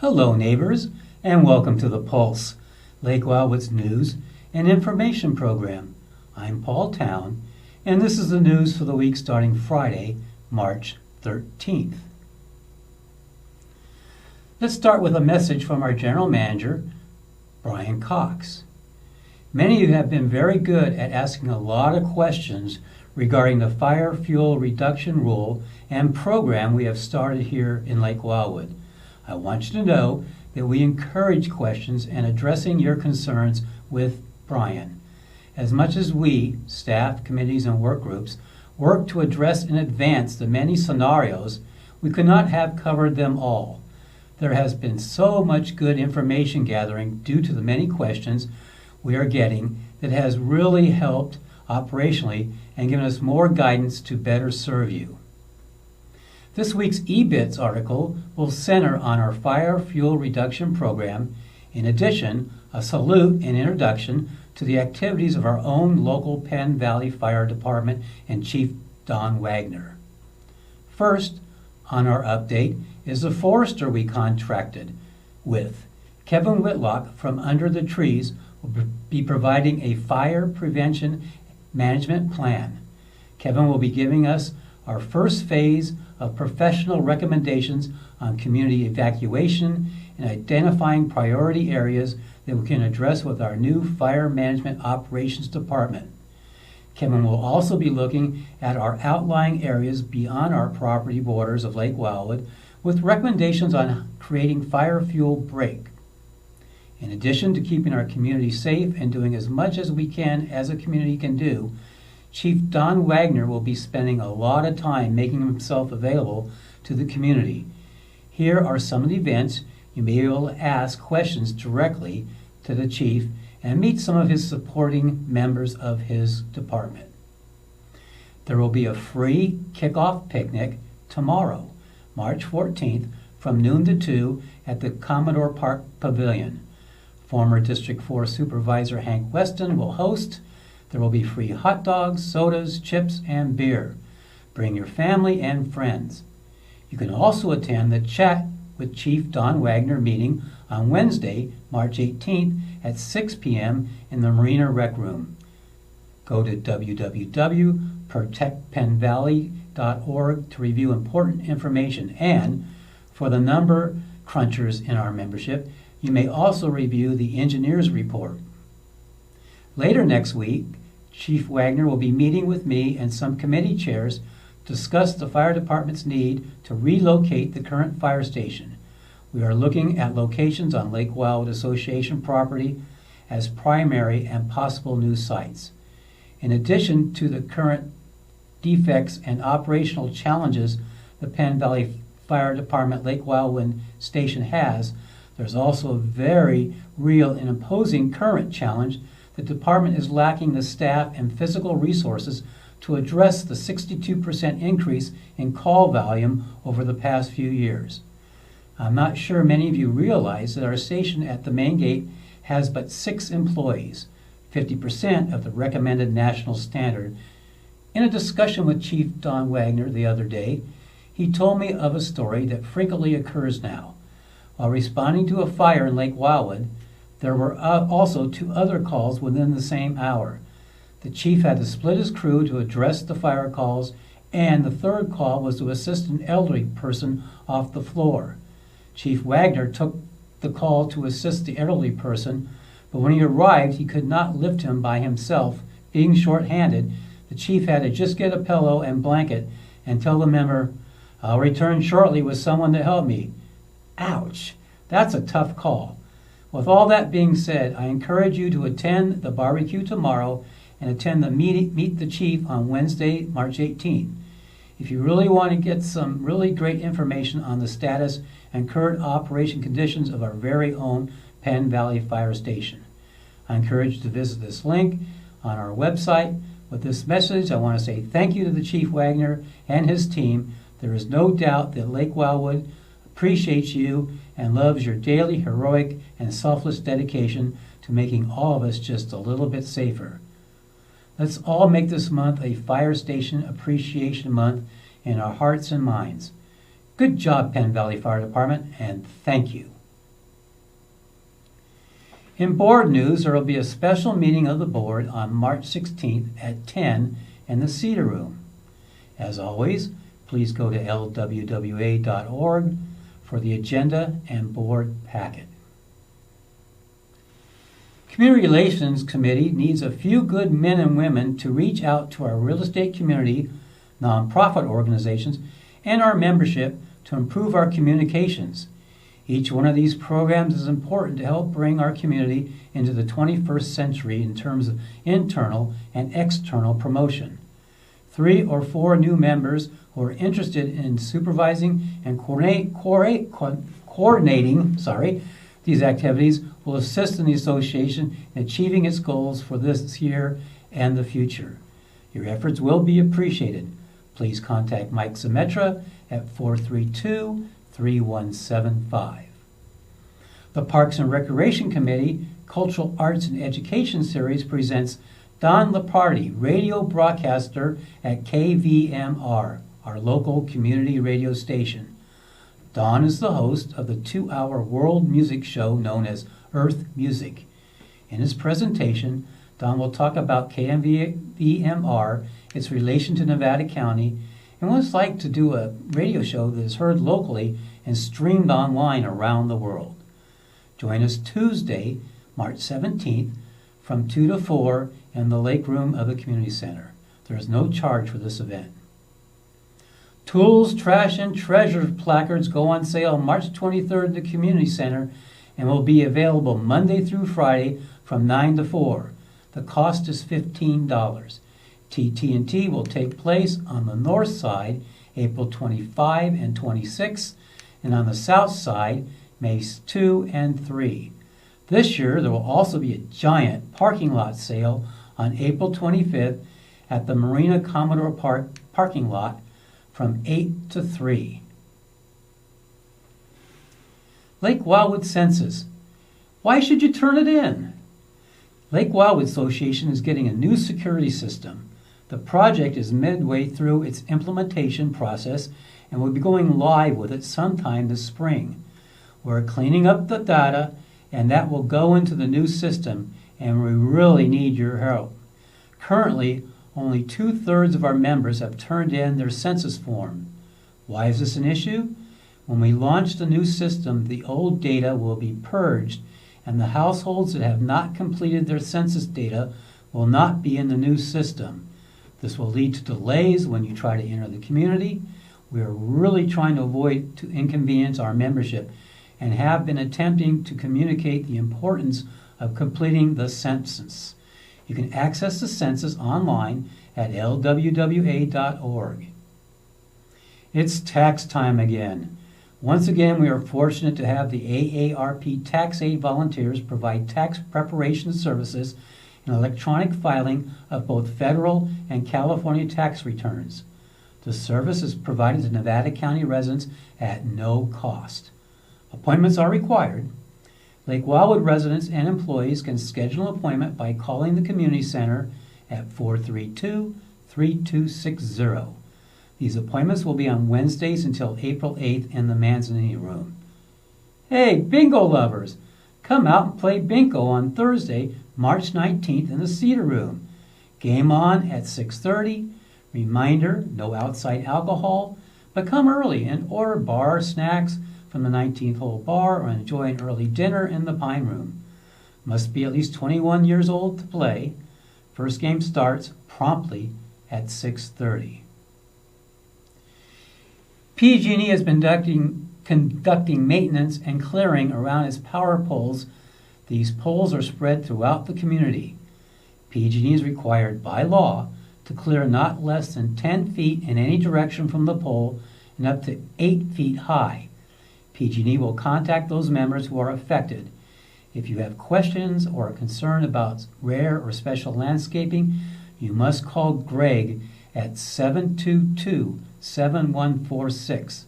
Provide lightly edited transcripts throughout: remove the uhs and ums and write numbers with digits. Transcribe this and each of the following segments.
Hello neighbors, and welcome to The Pulse, Lake Wildwood's news and information program. I'm Paul Town, and this is the news for the week starting Friday, March 13th. Let's start with a message from our General Manager, Brian Cox. Many of you have been very good at asking a lot of questions regarding the fire fuel reduction rule and program we have started here in Lake Wildwood. I want you to know that we encourage questions and addressing your concerns with Brian. As much as we, staff, committees, and work groups, work to address in advance the many scenarios, we could not have covered them all. There has been so much good information gathering due to the many questions we are getting that has really helped operationally and given us more guidance to better serve you. This week's eBits article will center on our fire fuel reduction program. In addition, a salute and introduction to the activities of our own local Penn Valley Fire Department and Chief Don Wagner. First, on our update is the forester we contracted with. Kevin Whitlock from Under the Trees will be providing a fire prevention management plan. Kevin will be giving us our first phase of professional recommendations on community evacuation and identifying priority areas that we can address with our new Fire Management Operations Department. Kevin will also be looking at our outlying areas beyond our property borders of Lake Wildwood with recommendations on creating fire fuel break. In addition to keeping our community safe and doing as much as we can as a community can do, Chief Don Wagner will be spending a lot of time making himself available to the community. Here are some of the events you may be able to ask questions directly to the chief and meet some of his supporting members of his department. There will be a free kickoff picnic tomorrow, March 14th, from noon to 2 at the Commodore Park Pavilion. Former District 4 Supervisor Hank Weston will host. There will be free hot dogs, sodas, chips, and beer. Bring your family and friends. You can also attend the Chat with Chief Don Wagner meeting on Wednesday, March 18th at 6 p.m. in the Marina Rec Room. Go to www.protectpennvalley.org to review important information, and for the number crunchers in our membership, you may also review the engineer's report. Later next week, Chief Wagner will be meeting with me and some committee chairs to discuss the fire department's need to relocate the current fire station. We are looking at locations on Lake Wildwood Association property as primary and possible new sites. In addition to the current defects and operational challenges the Penn Valley Fire Department Lake Wildwood Station has, there's also a very real and imposing current challenge. The department is lacking the staff and physical resources to address the 62% increase in call volume over the past few years. I'm not sure many of you realize that our station at the main gate has but 6 employees, 50% of the recommended national standard. In a discussion with Chief Don Wagner the other day, he told me of a story that frequently occurs now. While responding to a fire in Lake Wildwood, there were also 2 other calls within the same hour. The chief had to split his crew to address the fire calls, and the third call was to assist an elderly person off the floor. Chief Wagner took the call to assist the elderly person, but when he arrived, he could not lift him by himself. Being short-handed, the chief had to just get a pillow and blanket and tell the member, "I'll return shortly with someone to help me." Ouch! That's a tough call. With all that being said, I encourage you to attend the barbecue tomorrow and attend the Meet the Chief on Wednesday, March 18th. If you really want to get some really great information on the status and current operation conditions of our very own Penn Valley Fire Station, I encourage you to visit this link on our website. With this message, I want to say thank you to the Chief Wagner and his team. There is no doubt that Lake Wildwood appreciates you and loves your daily heroic and selfless dedication to making all of us just a little bit safer. Let's all make this month a Fire Station Appreciation Month in our hearts and minds. Good job, Penn Valley Fire Department, and thank you. In board news, there will be a special meeting of the board on March 16th at 10 in the Cedar Room. As always, please go to lwwa.org for the agenda and board packet. Community Relations Committee needs a few good men and women to reach out to our real estate community, nonprofit organizations, and our membership to improve our communications. Each one of these programs is important to help bring our community into the 21st century in terms of internal and external promotion. 3 or 4 new members who are interested in supervising and coordinating these activities will assist in the association in achieving its goals for this year and the future. Your efforts will be appreciated. Please contact Mike Zemetra at 432-3175. The Parks and Recreation Committee Cultural Arts and Education Series presents Don Leparty, radio broadcaster at KVMR, our local community radio station. Don is the host of the 2-hour world music show known as Earth Music. In his presentation, Don will talk about KVMR, its relation to Nevada County, and what it's like to do a radio show that is heard locally and streamed online around the world. Join us Tuesday, March 17th, from 2 to 4 in the Lake Room of the Community Center. There is no charge for this event. Tools, Trash, and Treasure placards go on sale March 23rd at the Community Center and will be available Monday through Friday from 9 to 4. The cost is $15. TT&T will take place on the north side April 25 and 26, and on the south side May 2 and 3. This year there will also be a giant parking lot sale on April 25th at the Marina Commodore Park parking lot from 8 to 3. Lake Wildwood Census. Why should you turn it in? Lake Wildwood Association is getting a new security system. The project is midway through its implementation process and will be going live with it sometime this spring. We're cleaning up the data, and that will go into the new system, and we really need your help. Currently, only 2/3 of our members have turned in their census form. Why is this an issue? When we launch the new system, the old data will be purged, and the households that have not completed their census data will not be in the new system. This will lead to delays when you try to enter the community. We are really trying to avoid to inconvenience our membership and have been attempting to communicate the importance of completing the census. You can access the census online at lwwa.org. It's tax time again. Once again, we are fortunate to have the AARP Tax Aid volunteers provide tax preparation services and electronic filing of both federal and California tax returns. The service is provided to Nevada County residents at no cost. Appointments are required. Lake Wildwood residents and employees can schedule an appointment by calling the Community Center at 432-3260. These appointments will be on Wednesdays until April 8th in the Manzanini Room. Hey, bingo lovers! Come out and play bingo on Thursday, March 19th in the Cedar Room. Game on at 6:30. Reminder, no outside alcohol, but come early and order bar snacks from the 19th hole bar or enjoy an early dinner in the Pine Room. Must be at least 21 years old to play. First game starts promptly at 6:30. PG&E has been conducting maintenance and clearing around its power poles. These poles are spread throughout the community. PG&E is required by law to clear not less than 10 feet in any direction from the pole and up to 8 feet high. PG&E will contact those members who are affected. If you have questions or are concerned about rare or special landscaping, you must call Greg at 722-7146.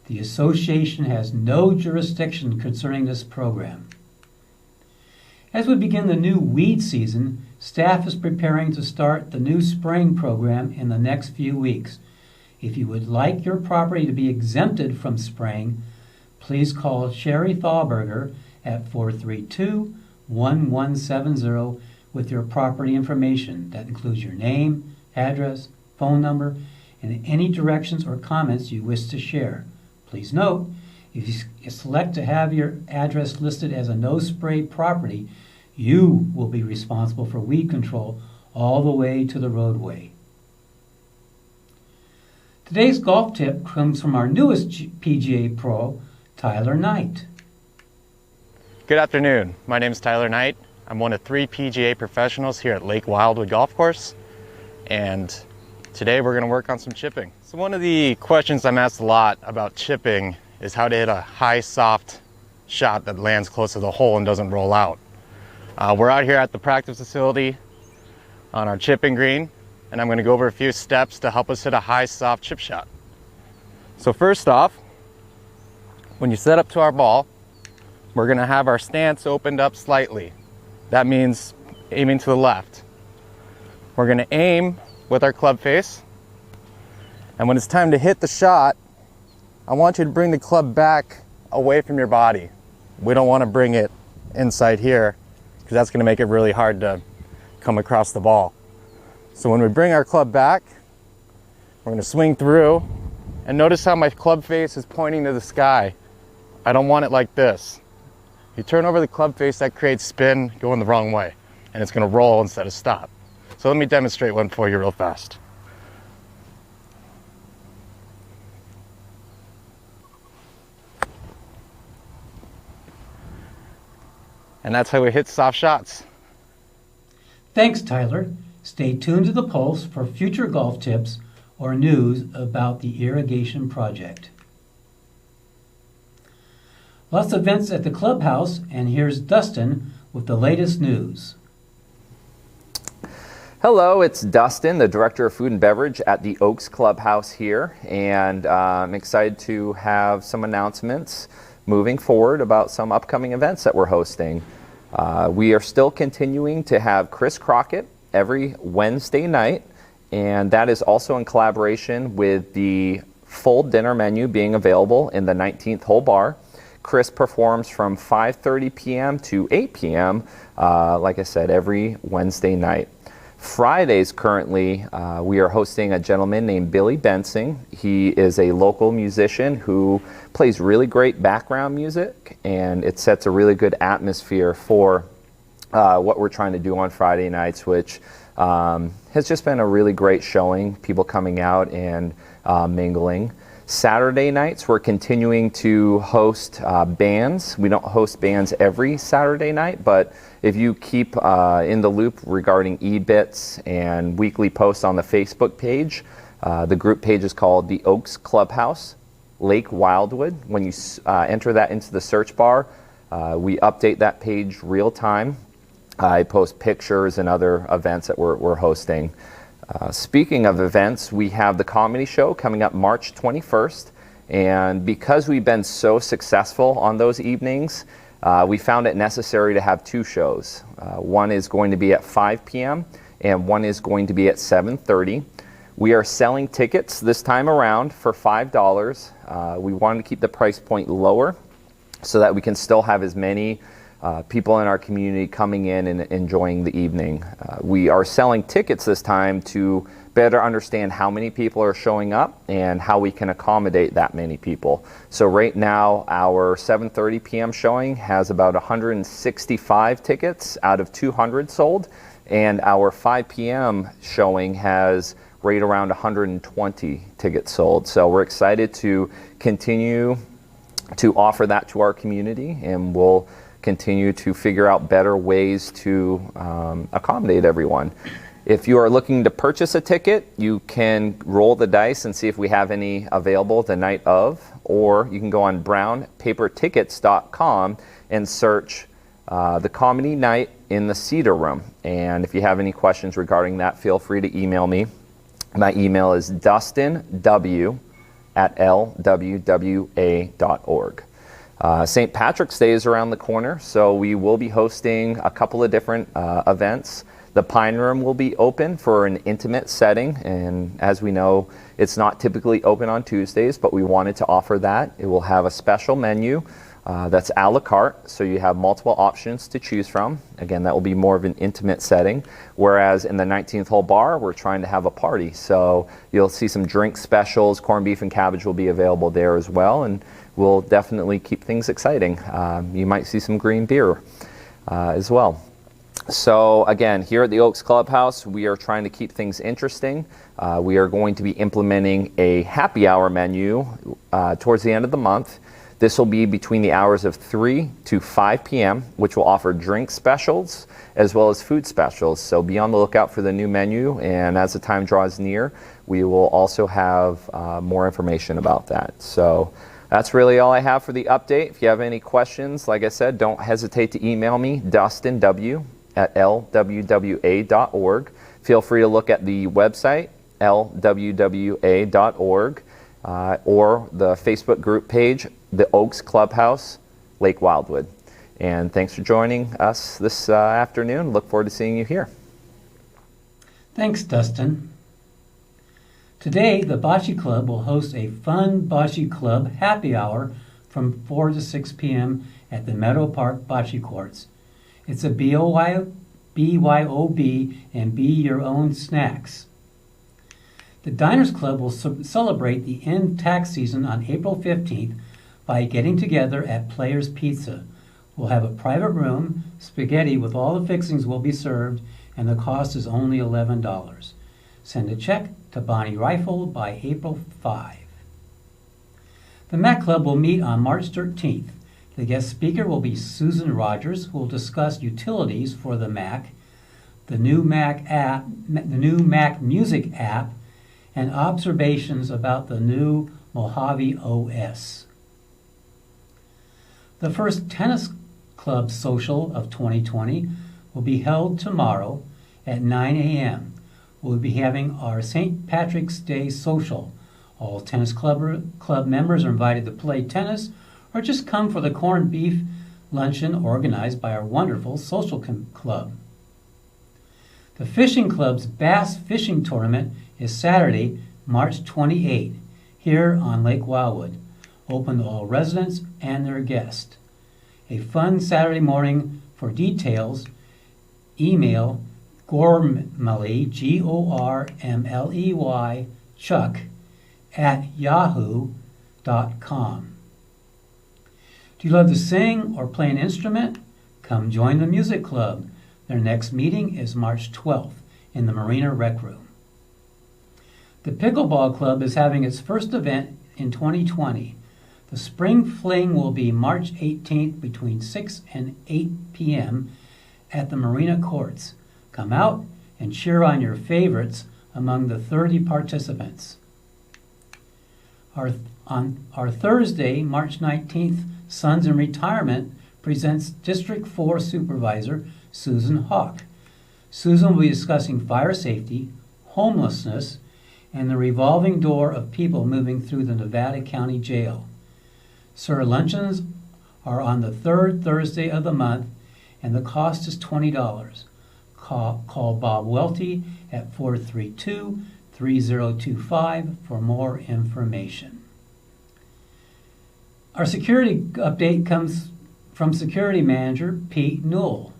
The association has no jurisdiction concerning this program. As we begin the new weed season, staff is preparing to start the new spraying program in the next few weeks. If you would like your property to be exempted from spraying, please call Sherry Thalberger at 1170 with your property information. That includes your name, address, phone number, and any directions or comments you wish to share. Please note, if you select to have your address listed as a no-spray property, you will be responsible for weed control all the way to the roadway. Today's golf tip comes from our newest PGA Pro, Tyler Knight. Good afternoon. My name is Tyler Knight. I'm one of 3 PGA professionals here at Lake Wildwood Golf Course, and today we're going to work on some chipping. So one of the questions I'm asked a lot about chipping is how to hit a high, soft shot that lands close to the hole and doesn't roll out. We're out here at the practice facility on our chipping green, and I'm going to go over a few steps to help us hit a high, soft chip shot. So first off, when you set up to our ball, we're going to have our stance opened up slightly. That means aiming to the left. We're going to aim with our club face, and when it's time to hit the shot, I want you to bring the club back away from your body. We don't want to bring it inside here because that's going to make it really hard to come across the ball. So when we bring our club back, we're going to swing through, and notice how my club face is pointing to the sky. I don't want it like this. You turn over the club face, that creates spin going the wrong way, and it's going to roll instead of stop. So let me demonstrate one for you real fast. And that's how we hit soft shots. Thanks, Tyler. Stay tuned to the Pulse for future golf tips or news about the irrigation project. Lots of events at the clubhouse, and here's Dustin with the latest news. Hello, it's Dustin, the Director of Food and Beverage at the Oaks Clubhouse here, and I'm excited to have some announcements moving forward about some upcoming events that we're hosting. We are still continuing to have Chris Crockett every Wednesday night, and that is also in collaboration with the full dinner menu being available in the 19th hole bar. Chris performs from 5:30 p.m. to 8 p.m., like I said, every Wednesday night. Fridays currently, we are hosting a gentleman named Billy Bensing. He is a local musician who plays really great background music, and it sets a really good atmosphere for what we're trying to do on Friday nights, which has just been a really great showing, people coming out and mingling. Saturday nights, we're continuing to host bands. We don't host bands every Saturday night, but if you keep in the loop regarding e-bits and weekly posts on the Facebook page, the group page is called the Oaks Clubhouse, Lake Wildwood. When you enter that into the search bar, we update that page real time. I post pictures and other events that we're hosting. Speaking of events, we have the comedy show coming up March 21st, and because we've been so successful on those evenings, we found it necessary to have 2 shows. One is going to be at 5 p.m. and one is going to be at 7:30. We are selling tickets this time around for $5. We wanted to keep the price point lower so that we can still have as many people in our community coming in and enjoying the evening. We are selling tickets this time to better understand how many people are showing up and how we can accommodate that many people. So right now, our 7:30 p.m. showing has about 165 tickets out of 200 sold, and our 5 p.m. showing has right around 120 tickets sold. So we're excited to continue to offer that to our community, and we'll continue to figure out better ways to accommodate everyone. If you are looking to purchase a ticket, you can roll the dice and see if we have any available the night of, or you can go on brownpapertickets.com and search the comedy night in the Cedar Room. And if you have any questions regarding that, feel free to email me. My email is dustinw@lwwa.org. St. Patrick's Day is around the corner, so we will be hosting a couple of different events. The Pine Room will be open for an intimate setting, and as we know, it's not typically open on Tuesdays, but we wanted to offer that. It will have a special menu That's a la carte, so you have multiple options to choose from. Again, that will be more of an intimate setting, whereas in the 19th hole bar, we're trying to have a party. So you'll see some drink specials, corned beef and cabbage will be available there as well, and we'll definitely keep things exciting. You might see some green beer as well. So again, here at the Oaks Clubhouse, we are trying to keep things interesting. We are going to be implementing a happy hour menu towards the end of the month. This will be between the hours of 3 to 5 p.m., which will offer drink specials as well as food specials. So be on the lookout for the new menu, and as the time draws near, we will also have more information about that. So that's really all I have for the update. If you have any questions, like I said, don't hesitate to email me, dustinw@lwwa.org. Feel free to look at the website, lwwa.org, or the Facebook group page, the Oaks Clubhouse, Lake Wildwood. And thanks for joining us this afternoon. Look forward to seeing you here. Thanks, Dustin. Today, the Bocce Club will host a fun Bocce Club happy hour from 4 to 6 p.m. at the Meadow Park Bocce Courts. It's a BYOB and be your own snacks. The Diners Club will celebrate the end tax season on April 15th by getting together at Players Pizza. We'll have a private room, spaghetti with all the fixings will be served, and the cost is only $11. Send a check to Bonnie Rifle by April 5. The Mac Club will meet on March 13th. The guest speaker will be Susan Rogers, who will discuss utilities for the Mac, the new Mac Music app, and observations about the new Mojave OS. The first tennis club social of 2020 will be held tomorrow at 9 a.m. We'll be having our St. Patrick's Day social. All tennis club members are invited to play tennis or just come for the corned beef luncheon organized by our wonderful social club. The fishing club's bass fishing tournament is Saturday, March 28, here on Lake Wildwood, open to all residents and their guests. A fun Saturday morning. For details, email Gormley, Gormley, Chuck, @yahoo.com. Do you love to sing or play an instrument? Come join the music club. Their next meeting is March 12th in the Marina Rec Room. The Pickleball Club is having its first event in 2020. The Spring Fling will be March 18th between 6 and 8 p.m. at the Marina Courts. Come out and cheer on your favorites among the 30 participants. On our Thursday, March 19th, Sons in Retirement presents District 4 Supervisor Susan Hawk. Susan will be discussing fire safety, homelessness, and the revolving door of people moving through the Nevada County Jail. Sir luncheons are on the third Thursday of the month, and the cost is $20. Call Bob Welty at 432-3025 for more information. Our security update comes from Security Manager Pete Newell.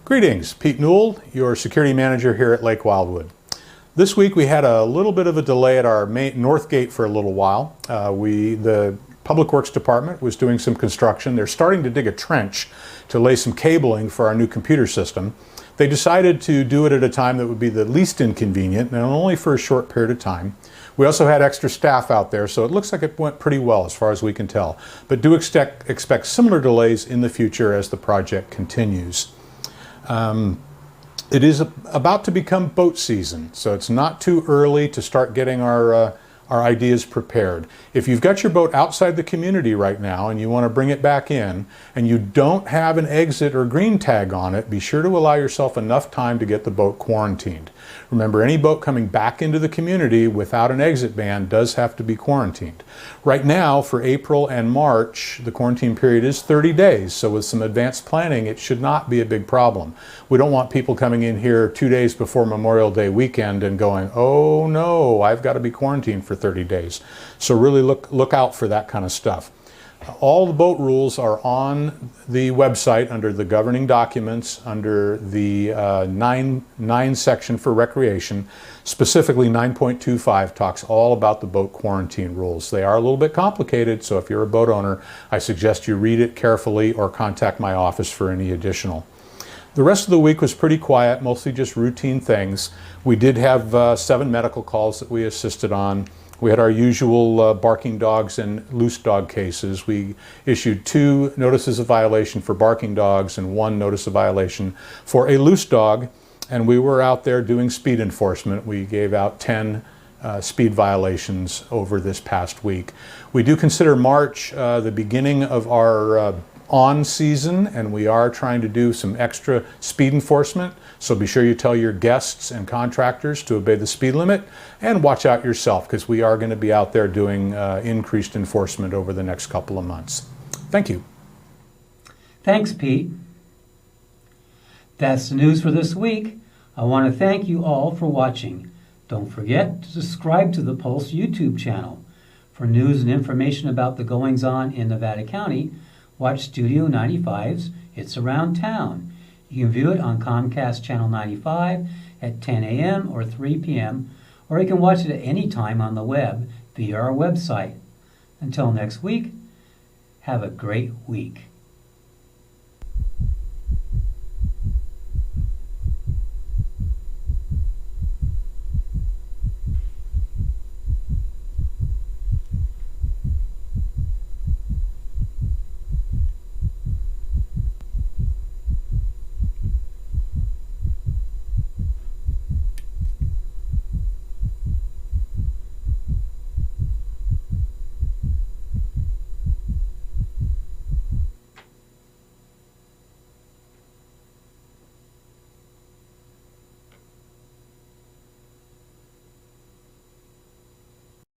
Greetings, Pete Newell, your security manager here at Lake Wildwood. This week we had a little bit of a delay at our main north gate for a little while. The Public Works Department was doing some construction. They're starting to dig a trench to lay some cabling for our new computer system. They decided to do it at a time that would be the least inconvenient and only for a short period of time. We also had extra staff out there, so it looks like it went pretty well as far as we can tell. But do expect similar delays in the future as the project continues. It is about to become boat season, so it's not too early to start getting our ideas prepared. If you've got your boat outside the community right now and you want to bring it back in and you don't have an exit or green tag on it, be sure to allow yourself enough time to get the boat quarantined. Remember, any boat coming back into the community without an exit ban does have to be quarantined. Right now, for April and March, the quarantine period is 30 days, so with some advanced planning, it should not be a big problem. We don't want people coming in here 2 days before Memorial Day weekend and going, oh no, I've got to be quarantined for 30 days. So really look out for that kind of stuff. All the boat rules are on the website under the governing documents, under the 9 section for recreation. Specifically 9.25 talks all about the boat quarantine rules. They are a little bit complicated, so if you're a boat owner, I suggest you read it carefully or contact my office for any additional. The rest of the week was pretty quiet, mostly just routine things. We did have 7 medical calls that we assisted on. We had our usual barking dogs and loose dog cases. We issued 2 notices of violation for barking dogs and 1 notice of violation for a loose dog. And we were out there doing speed enforcement. We gave out 10 speed violations over this past week. We do consider March the beginning of our on season, and we are trying to do some extra speed enforcement. So be sure you tell your guests and contractors to obey the speed limit, and watch out yourself, because we are going to be out there doing increased enforcement over the next couple of months. Thank you. Thanks, Pete. That's the news for this week. I want to thank you all for watching. Don't forget to subscribe to the Pulse YouTube channel. For news and information about the goings-on in Nevada County, watch Studio 95's It's Around Town. You can view it on Comcast Channel 95 at 10 a.m. or 3 p.m., or you can watch it at any time on the web via our website. Until next week, have a great week.